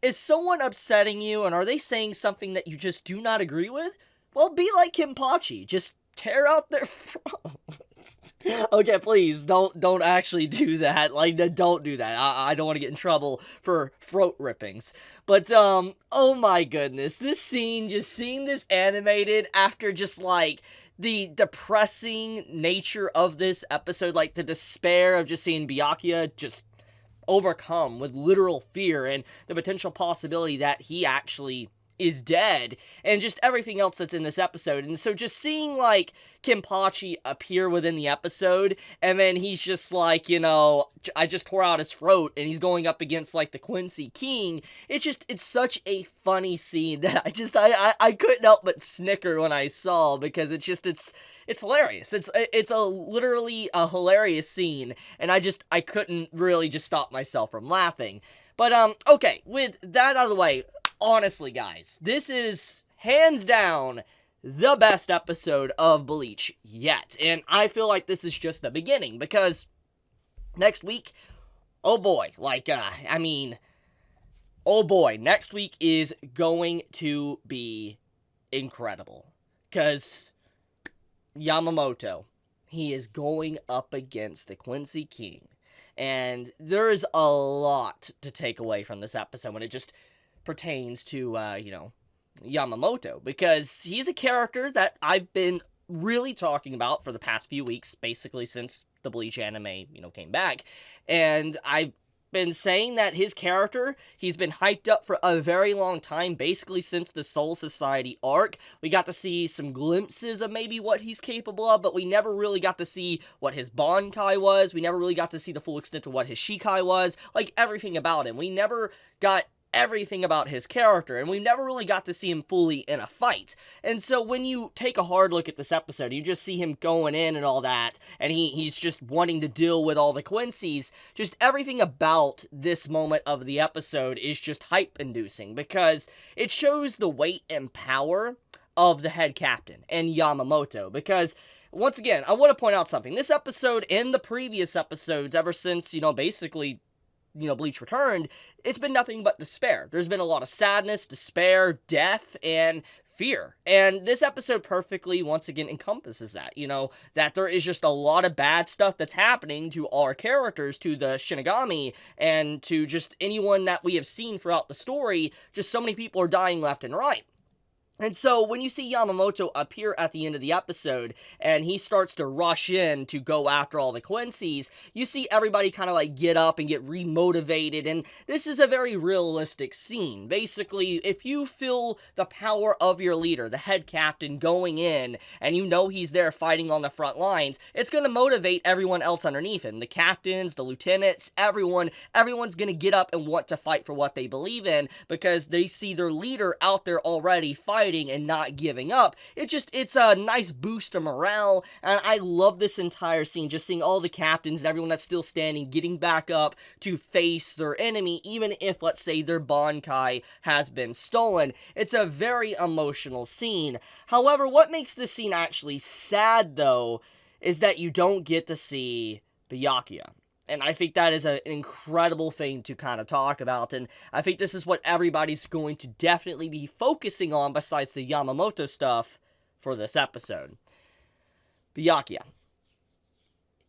is someone upsetting you, and are they saying something that you just do not agree with? Well, be like Kenpachi. Just tear out their throats. Okay, please, don't actually do that. Like, don't do that. I don't want to get in trouble for throat rippings. But, oh my goodness. This scene, just seeing this animated after just, like, the depressing nature of this episode, like, the despair of just seeing Byakuya just overcome with literal fear and the potential possibility that he actually is dead, and just everything else that's in this episode. And so just seeing, like, Kenpachi appear within the episode, and then he's just like, I just tore out his throat, and he's going up against, like, the Quincy King. It's such a funny scene that I couldn't help but snicker when I saw, because it's hilarious. It's literally a hilarious scene, and I couldn't really just stop myself from laughing. But, okay, with that out of the way, honestly, guys, this is, hands down, the best episode of Bleach yet. And I feel like this is just the beginning, because next week, oh boy, oh boy, next week is going to be incredible. Because Yamamoto, he is going up against the Quincy King. And there is a lot to take away from this episode when it just pertains to, Yamamoto, because he's a character that I've been really talking about for the past few weeks, basically since the Bleach anime, came back, and I've been saying that his character, he's been hyped up for a very long time, basically since the Soul Society arc. We got to see some glimpses of maybe what he's capable of, but we never really got to see what his bankai was. We never really got to see the full extent of what his shikai was, like everything about him. We never got everything about his character, and we never really got to see him fully in a fight. And so when you take a hard look at this episode, you just see him going in and all that, and he's just wanting to deal with all the Quincy's. Just everything about this moment of the episode is just hype-inducing, because it shows the weight and power of the head captain and Yamamoto. Because once again, I want to point out something. This episode and the previous episodes, ever since, basically, Bleach returned, it's been nothing but despair. There's been a lot of sadness, despair, death, and fear. And this episode perfectly, once again, encompasses that. That there is just a lot of bad stuff that's happening to our characters, to the Shinigami, and to just anyone that we have seen throughout the story. Just so many people are dying left and right. And so, when you see Yamamoto appear at the end of the episode, and he starts to rush in to go after all the Quincy's, you see everybody kind of, get up and get remotivated, and this is a very realistic scene. Basically, if you feel the power of your leader, the head captain, going in, and he's there fighting on the front lines, it's going to motivate everyone else underneath him. The captains, the lieutenants, everyone's going to get up and want to fight for what they believe in, because they see their leader out there already fighting and not giving up. It's a nice boost of morale, and I love this entire scene, just seeing all the captains and everyone that's still standing getting back up to face their enemy, even if, let's say, their bankai has been stolen. It's a very emotional scene. However, what makes this scene actually sad, though, is that you don't get to see Byakuya. And I think that is an incredible thing to kind of talk about, and I think this is what everybody's going to definitely be focusing on besides the Yamamoto stuff for this episode. Byakuya.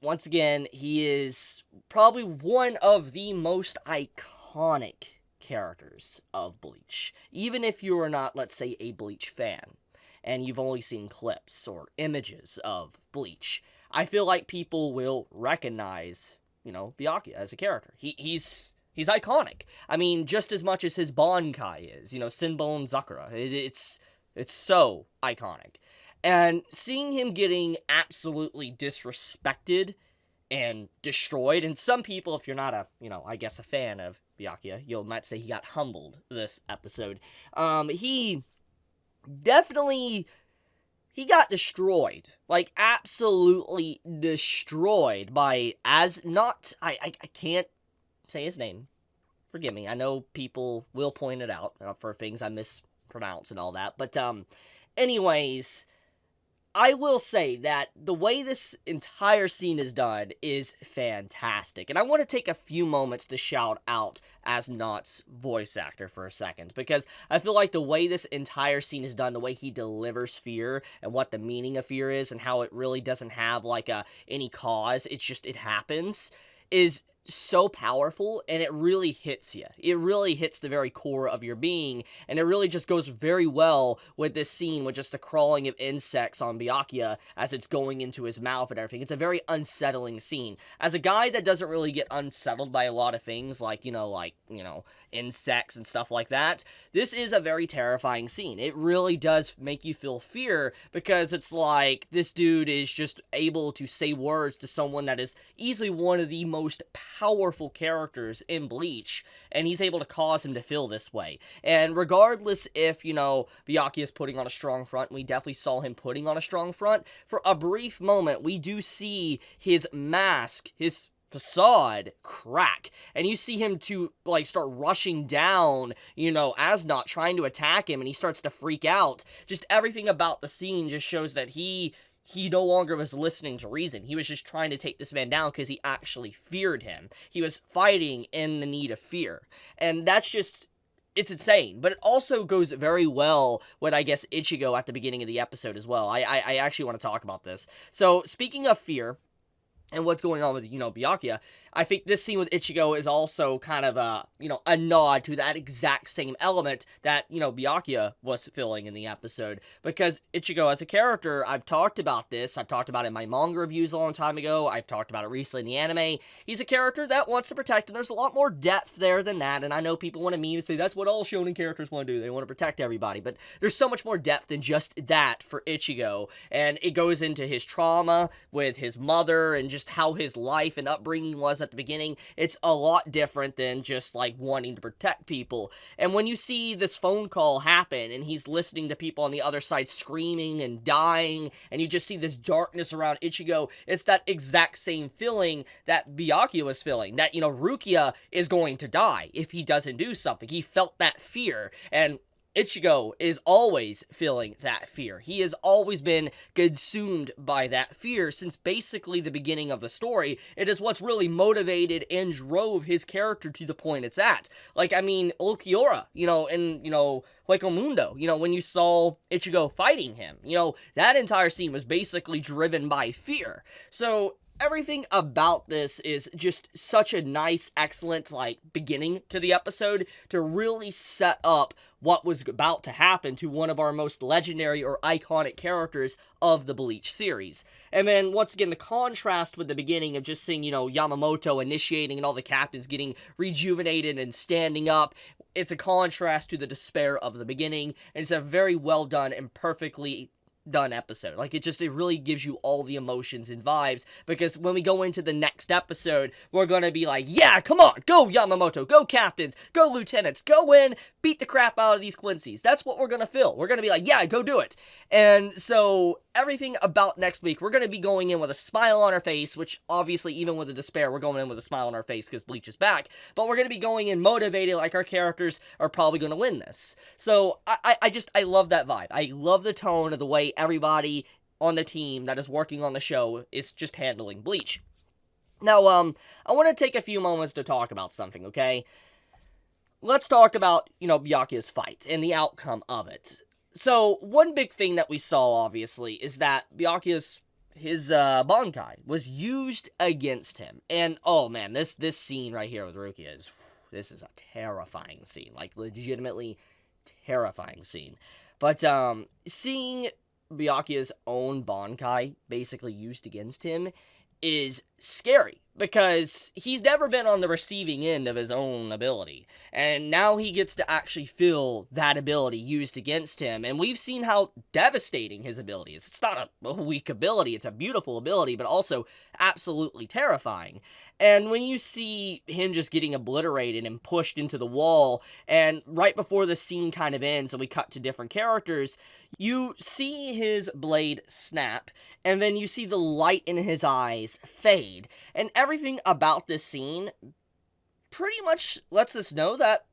Once again, he is probably one of the most iconic characters of Bleach. Even if you are not, let's say, a Bleach fan, and you've only seen clips or images of Bleach, I feel like people will recognize Byakuya as a character. He's iconic. I mean, just as much as his bankai is, Sinbon Zakura. It's so iconic. And seeing him getting absolutely disrespected and destroyed, and some people, if you're not a fan of Byakuya, you might say he got humbled this episode. He definitely... He got destroyed, absolutely destroyed by As Nodt. I can't say his name. Forgive me. I know people will point it out for things I mispronounce and all that. But, anyways, I will say that the way this entire scene is done is fantastic. And I want to take a few moments to shout out As Nodt's voice actor for a second, because I feel like the way this entire scene is done, the way he delivers fear and what the meaning of fear is and how it really doesn't have like any cause, it's just it happens, is so powerful, and it really hits you. It really hits the very core of your being, and it really just goes very well with this scene with just the crawling of insects on Byakuya as it's going into his mouth and everything. It's a very unsettling scene. As a guy that doesn't really get unsettled by a lot of things, like, insects and stuff like that, this is a very terrifying scene. It really does make you feel fear, because it's like, this dude is just able to say words to someone that is easily one of the most powerful characters in Bleach, and he's able to cause him to feel this way. And regardless if, Byakuya is putting on a strong front, we definitely saw him putting on a strong front, for a brief moment, we do see his mask, his facade crack, and you see him to start rushing down, As Nodt trying to attack him, and he starts to freak out. Just everything about the scene just shows that he no longer was listening to reason. He was just trying to take this man down because he actually feared him. He was fighting in the need of fear. And that's just, it's insane. But it also goes very well with, I guess, Ichigo at the beginning of the episode as well. I actually want to talk about this. So, speaking of fear, and what's going on with, Byakuya, I think this scene with Ichigo is also kind of a nod to that exact same element that, Byakuya was feeling in the episode. Because Ichigo as a character, I've talked about this, I've talked about it in my manga reviews a long time ago, I've talked about it recently in the anime. He's a character that wants to protect, and there's a lot more depth there than that, and I know people want to meme and say that's what all shonen characters want to do, they want to protect everybody, but there's so much more depth than just that for Ichigo, and it goes into his trauma with his mother, and just how his life and upbringing was at the beginning. It's a lot different than just wanting to protect people. And when you see this phone call happen and he's listening to people on the other side screaming and dying, and you just see this darkness around Ichigo, it's that exact same feeling that Byakuya was feeling, that Rukia is going to die if he doesn't do something. He felt that fear, and Ichigo is always feeling that fear. He has always been consumed by that fear since basically the beginning of the story. It is what's really motivated and drove his character to the point it's at. Ulquiorra, in, Mundo, when you saw Ichigo fighting him, that entire scene was basically driven by fear. So everything about this is just such a nice, excellent, beginning to the episode to really set up what was about to happen to one of our most legendary or iconic characters of the Bleach series. And then, once again, the contrast with the beginning of just seeing, Yamamoto initiating and all the captains getting rejuvenated and standing up, it's a contrast to the despair of the beginning, and it's a very well done and perfectly done episode. It really gives you all the emotions and vibes, because when we go into the next episode, we're gonna be like, yeah, come on, go Yamamoto, go captains, go lieutenants, go in, beat the crap out of these Quincy's. That's what we're gonna feel. We're gonna be like, yeah, go do it. And so, everything about next week, we're gonna be going in with a smile on our face, which obviously, even with the despair, we're going in with a smile on our face because Bleach is back, but we're gonna be going in motivated, like our characters are probably gonna win this. So, I love that vibe. I love the tone of the way everybody on the team that is working on the show is just handling Bleach. Now, I want to take a few moments to talk about something, okay? Let's talk about, Byakuya's fight and the outcome of it. So, one big thing that we saw, obviously, is that Byakuya's bankai was used against him. And, oh man, this scene right here with Rukia this is a terrifying scene. Legitimately terrifying scene. But, seeing Byakuya's own bankai basically used against him is scary, because he's never been on the receiving end of his own ability, and now he gets to actually feel that ability used against him, and we've seen how devastating his ability is. It's not a weak ability, it's a beautiful ability, but also absolutely terrifying. And when you see him just getting obliterated and pushed into the wall, and right before the scene kind of ends and we cut to different characters, you see his blade snap, and then you see the light in his eyes fade. And everything about this scene pretty much lets us know that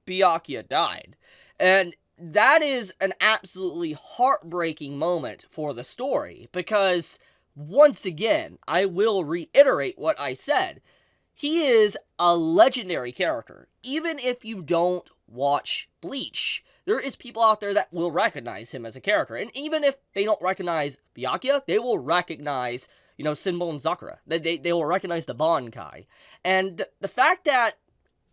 Byakuya died. And that is an absolutely heartbreaking moment for the story, because, once again, I will reiterate what I said. He is a legendary character. Even if you don't watch Bleach, there is people out there that will recognize him as a character. And even if they don't recognize Byakuya, they will recognize, Sinbul and Sakura. They will recognize the bankai. And the fact that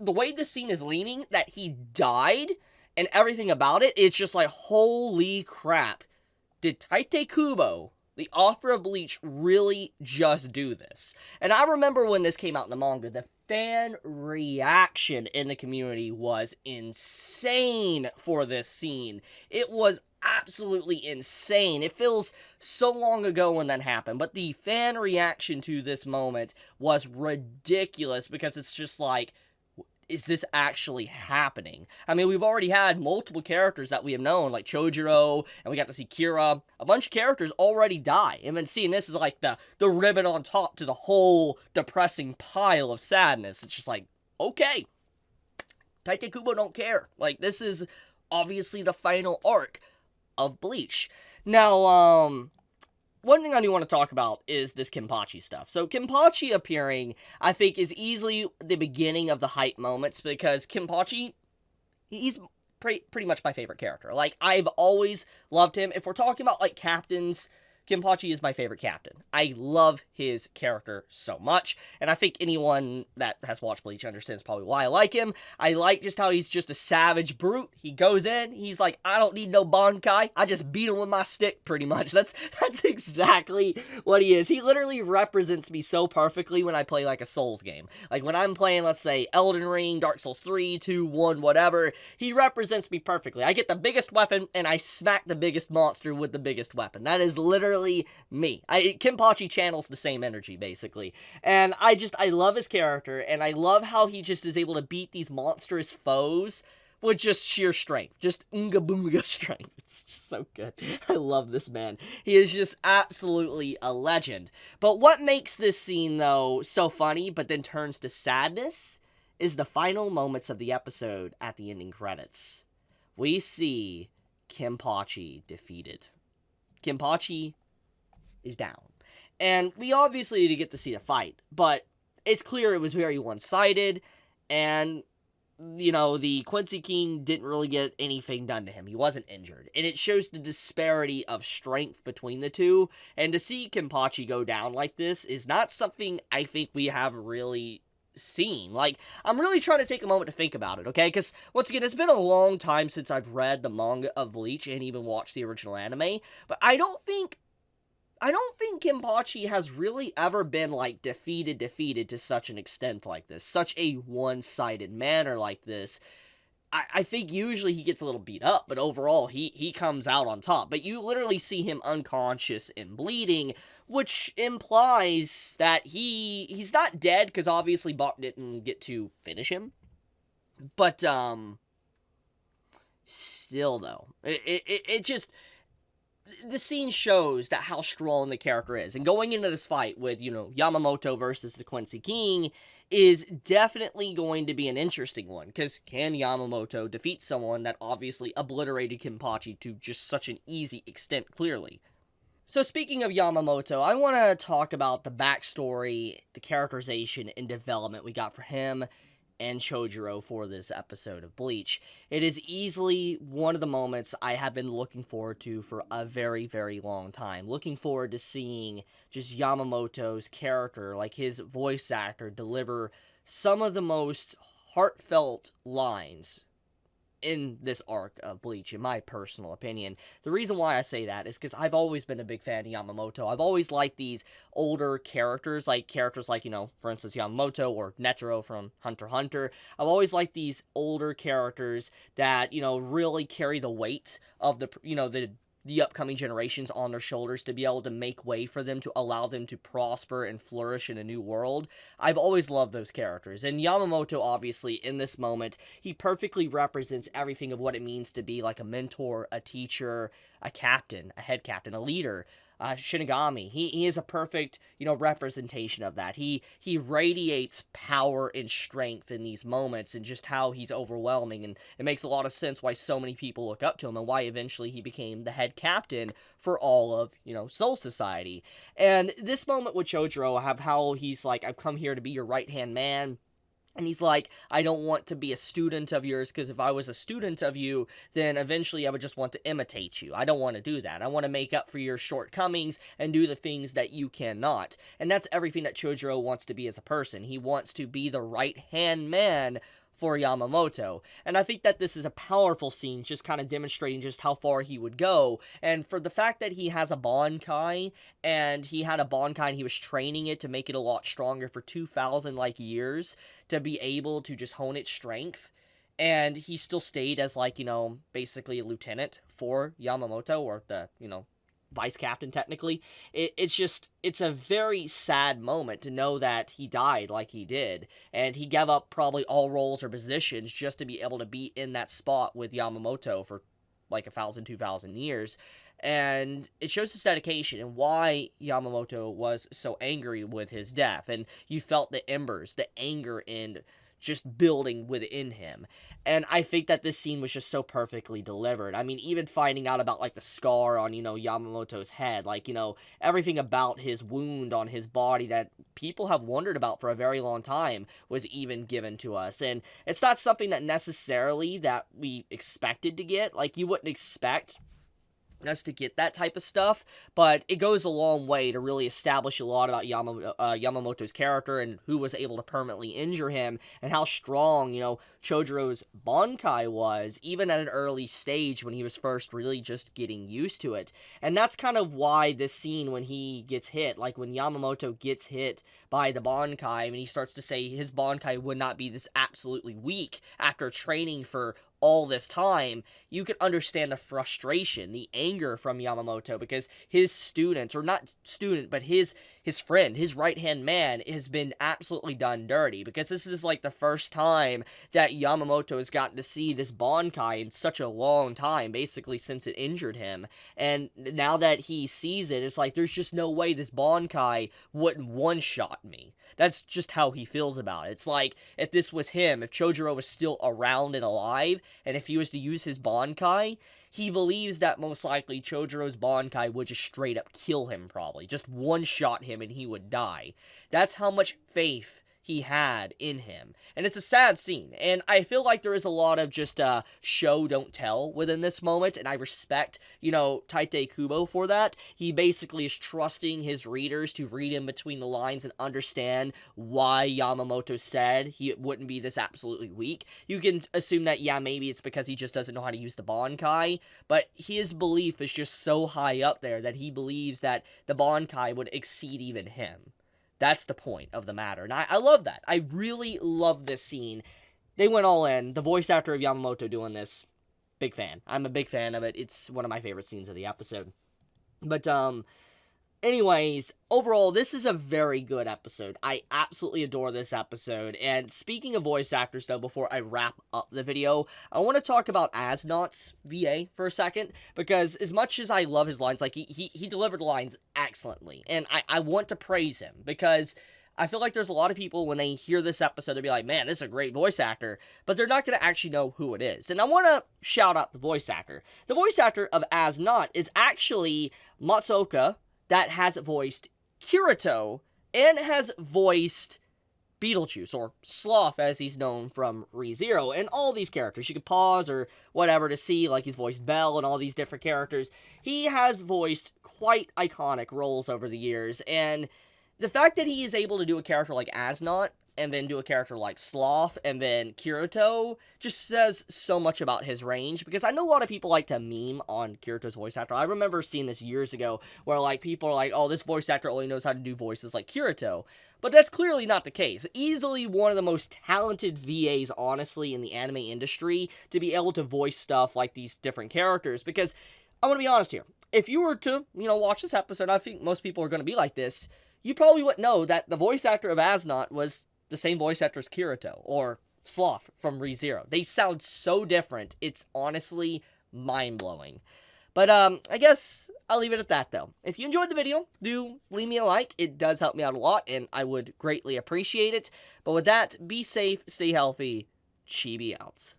the way this scene is leaning, that he died and everything about it, it's just like, holy crap. Did Tite Kubo, the author of Bleach, really just do this? And I remember when this came out in the manga, the fan reaction in the community was insane for this scene. It was absolutely insane. It feels so long ago when that happened, but the fan reaction to this moment was ridiculous, because it's just like, is this actually happening? I mean, we've already had multiple characters that we have known, like Chojiro, and we got to see Kira. A bunch of characters already die. And then seeing this is like the ribbon on top to the whole depressing pile of sadness. It's just like, okay, Tite Kubo don't care. Like, this is obviously the final arc of Bleach. Now, one thing I do want to talk about is this Kenpachi stuff. So Kenpachi appearing, I think, is easily the beginning of the hype moments, because Kenpachi, he's pretty much my favorite character. Like, I've always loved him. If we're talking about, like, captains, Kenpachi is my favorite captain. I love his character so much, and I think anyone that has watched Bleach understands probably why I like him. I like just how he's just a savage brute. He goes in, he's like, I don't need no bankai, I just beat him with my stick, pretty much. That's exactly what he is. He literally represents me so perfectly when I play, like, a Souls game. Like, when I'm playing, let's say, Elden Ring, Dark Souls 3, 2, 1, whatever, he represents me perfectly. I get the biggest weapon, and I smack the biggest monster with the biggest weapon. That is literally me. Kenpachi channels the same energy, basically. And I love his character, and I love how he just is able to beat these monstrous foes with just sheer strength. Just unga boonga strength. It's just so good. I love this man. He is just absolutely a legend. But what makes this scene, though, so funny, but then turns to sadness, is the final moments of the episode at the ending credits. We see Kenpachi defeated. Kenpachi is down. And we obviously didn't get to see the fight, but it's clear it was very one-sided, and, the Quincy King didn't really get anything done to him. He wasn't injured. And it shows the disparity of strength between the two, and to see Kenpachi go down like this is not something I think we have really seen. Like, I'm really trying to take a moment to think about it, okay? Because, once again, it's been a long time since I've read the manga of Bleach and even watched the original anime, but I don't think Kenpachi has really ever been, like, defeated to such an extent like this. Such a one-sided manner like this. I think usually he gets a little beat up, but overall, he comes out on top. But you literally see him unconscious and bleeding, which implies that he's not dead, because obviously Bach didn't get to finish him. But, still, though, it just, the scene shows that how strong the character is. And going into this fight with, Yamamoto versus the Quincy King is definitely going to be an interesting one. Because can Yamamoto defeat someone that obviously obliterated Kenpachi to just such an easy extent, clearly? So speaking of Yamamoto, I want to talk about the backstory, the characterization, and development we got for him and Chojiro for this episode of Bleach. It is easily one of the moments I have been looking forward to for a very, very long time. Looking forward to seeing just Yamamoto's character, like his voice actor, deliver some of the most heartfelt lines in this arc of Bleach, in my personal opinion. The reason why I say that is because I've always been a big fan of Yamamoto. I've always liked these older characters, like, for instance, Yamamoto or Netero from Hunter x Hunter. I've always liked these older characters that, really carry the weight of the upcoming generations on their shoulders, to be able to make way for them, to allow them to prosper and flourish in a new world. I've always loved those characters, and Yamamoto, obviously, in this moment, he perfectly represents everything of what it means to be like a mentor, a teacher, a captain, a head captain, a leader, Shinigami. He is a perfect, representation of that. He radiates power and strength in these moments, and just how he's overwhelming, and it makes a lot of sense why so many people look up to him, and why eventually he became the head captain for all of, Soul Society. And this moment with Chojiro, have how he's like, I've come here to be your right-hand man. And he's like, I don't want to be a student of yours, because if I was a student of you, then eventually I would just want to imitate you. I don't want to do that. I want to make up for your shortcomings and do the things that you cannot. And that's everything that Chojiro wants to be as a person. He wants to be the right-hand man for Yamamoto. And I think that this is a powerful scene, just kind of demonstrating just how far he would go. And for the fact that he has a bankai, and he had a bankai and he was training it to make it a lot stronger for 2,000 like years, to be able to just hone its strength. And he still stayed as, like, basically a lieutenant for Yamamoto, or the, vice captain, technically. It's a very sad moment to know that he died like he did, and he gave up probably all roles or positions just to be able to be in that spot with Yamamoto for like 1,000, 2,000 years. And it shows his dedication and why Yamamoto was so angry with his death, and you felt the embers, the anger, and just building within him. And I think that this scene was just so perfectly delivered. I mean, even finding out about, like, the scar on, Yamamoto's head, like, everything about his wound on his body that people have wondered about for a very long time was even given to us. And it's not something that necessarily that we expected to get. Like, you wouldn't expect us to get that type of stuff, but it goes a long way to really establish a lot about Yamamoto's character, and who was able to permanently injure him, and how strong, Chojiro's bankai was, even at an early stage when he was first really just getting used to it. And that's kind of why this scene, when he gets hit, like when Yamamoto gets hit by the bankai, and he starts to say his bankai would not be this absolutely weak after training for all this time, you can understand the frustration, the anger from Yamamoto, because his student, or not student, but his friend, his right-hand man, has been absolutely done dirty, because this is like the first time that Yamamoto has gotten to see this bankai in such a long time, basically since it injured him. And now that he sees it, it's like, there's just no way this bankai wouldn't one-shot me. That's just how he feels about it. It's like, if this was him, if Chojiro was still around and alive, and if he was to use his bankai, he believes that most likely Chojiro's bankai would just straight up kill him, probably. Just one-shot him and he would die. That's how much faith he had in him. And it's a sad scene, and I feel like there is a lot of just show don't tell within this moment, and I respect, Tite Kubo for that. He basically is trusting his readers to read in between the lines and understand why Yamamoto said he wouldn't be this absolutely weak. You can assume that, yeah, maybe it's because he just doesn't know how to use the bankai, but his belief is just so high up there that he believes that the bankai would exceed even him. That's the point of the matter, and I love that. I really love this scene. They went all in. The voice actor of Yamamoto doing this, big fan. I'm a big fan of it. It's one of my favorite scenes of the episode. But, anyways, overall, this is a very good episode. I absolutely adore this episode. And speaking of voice actors, though, before I wrap up the video, I want to talk about As Nodt's VA for a second, because as much as I love his lines, like, he delivered lines excellently, and I want to praise him, because I feel like there's a lot of people, when they hear this episode, they'll be like, man, this is a great voice actor, but they're not going to actually know who it is. And I want to shout out the voice actor. The voice actor of As Nodt is actually Matsuoka, that has voiced Kirito, and has voiced Beetlejuice, or Sloth as he's known from Re:Zero, and all these characters. You can pause or whatever to see, like, he's voiced Bell and all these different characters. He has voiced quite iconic roles over the years, and the fact that he is able to do a character like As Nodt, and then do a character like Sloth, and then Kirito, just says so much about his range, because I know a lot of people like to meme on Kirito's voice actor. I remember seeing this years ago, where, like, people are like, oh, this voice actor only knows how to do voices like Kirito, but that's clearly not the case. Easily one of the most talented VAs, honestly, in the anime industry, to be able to voice stuff like these different characters, because, I'm gonna be honest here, if you were to, watch this episode, I think most people are gonna be like this, you probably wouldn't know that the voice actor of As Nodt was the same voice actor as Kirito, or Sloth from Re:Zero. They sound so different, it's honestly mind-blowing. But, I guess I'll leave it at that, though. If you enjoyed the video, do leave me a like. It does help me out a lot, and I would greatly appreciate it. But with that, be safe, stay healthy, Chibi out.